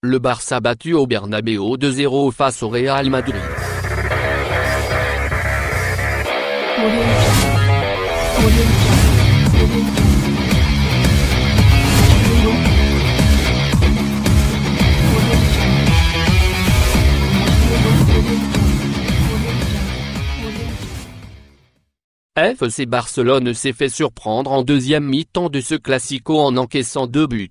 Le Barça battu au Bernabéu 2-0 face au Real Madrid. FC Barcelone s'est fait surprendre en deuxième mi-temps de ce Classico en encaissant 2 buts.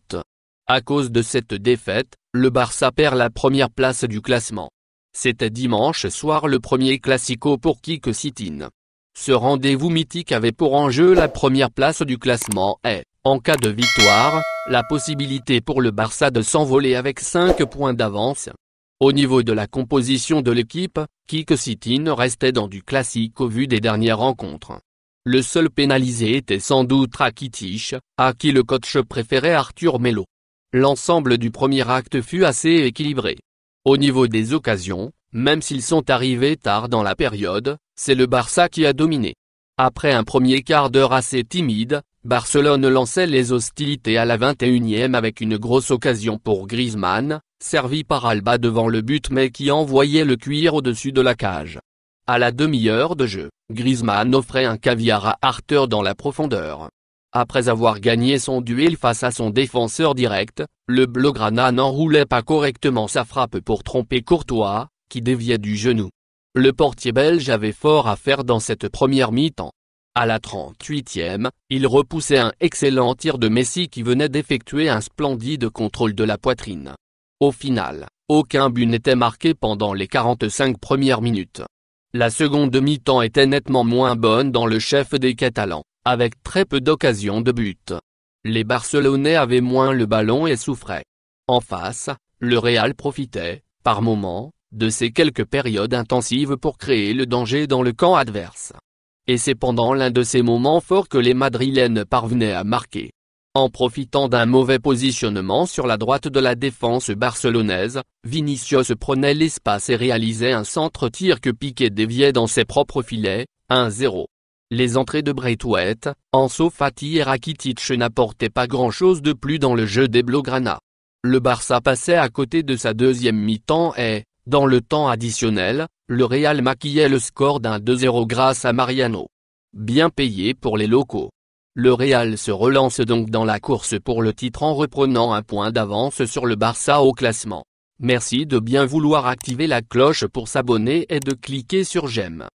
À cause de cette défaite, le Barça perd la première place du classement. C'était dimanche soir le premier Classico pour Quique Setién. Ce rendez-vous mythique avait pour enjeu la première place du classement et, en cas de victoire, la possibilité pour le Barça de s'envoler avec 5 points d'avance. Au niveau de la composition de l'équipe, Quique Setién restait dans du classique au vu des dernières rencontres. Le seul pénalisé était sans doute Rakitic, à qui le coach préférait Arthur Melo. L'ensemble du premier acte fut assez équilibré. Au niveau des occasions, même s'ils sont arrivés tard dans la période, c'est le Barça qui a dominé. Après un premier quart d'heure assez timide, Barcelone lançait les hostilités à la 21e avec une grosse occasion pour Griezmann, servi par Alba devant le but mais qui envoyait le cuir au-dessus de la cage. À la demi-heure de jeu, Griezmann offrait un caviar à Arthur dans la profondeur. Après avoir gagné son duel face à son défenseur direct, le Blaugrana n'enroulait pas correctement sa frappe pour tromper Courtois, qui déviait du genou. Le portier belge avait fort à faire dans cette première mi-temps. À la 38e, il repoussait un excellent tir de Messi qui venait d'effectuer un splendide contrôle de la poitrine. Au final, aucun but n'était marqué pendant les 45 premières minutes. La seconde mi-temps était nettement moins bonne dans le chef des Catalans, avec très peu d'occasions de but. Les Barcelonais avaient moins le ballon et souffraient. En face, le Real profitait, par moments, de ces quelques périodes intensives pour créer le danger dans le camp adverse. Et c'est pendant l'un de ces moments forts que les Madrilènes parvenaient à marquer. En profitant d'un mauvais positionnement sur la droite de la défense barcelonaise, Vinicius prenait l'espace et réalisait un centre-tir que Piqué déviait dans ses propres filets, 1-0. Les entrées de Braithwaite, Ansu Fati et Rakitic n'apportaient pas grand-chose de plus dans le jeu des Blaugrana. Le Barça passait à côté de sa deuxième mi-temps et, dans le temps additionnel, le Real maquillait le score d'un 2-0 grâce à Mariano. Bien payé pour les locaux. Le Real se relance donc dans la course pour le titre en reprenant un point d'avance sur le Barça au classement. Merci de bien vouloir activer la cloche pour s'abonner et de cliquer sur j'aime.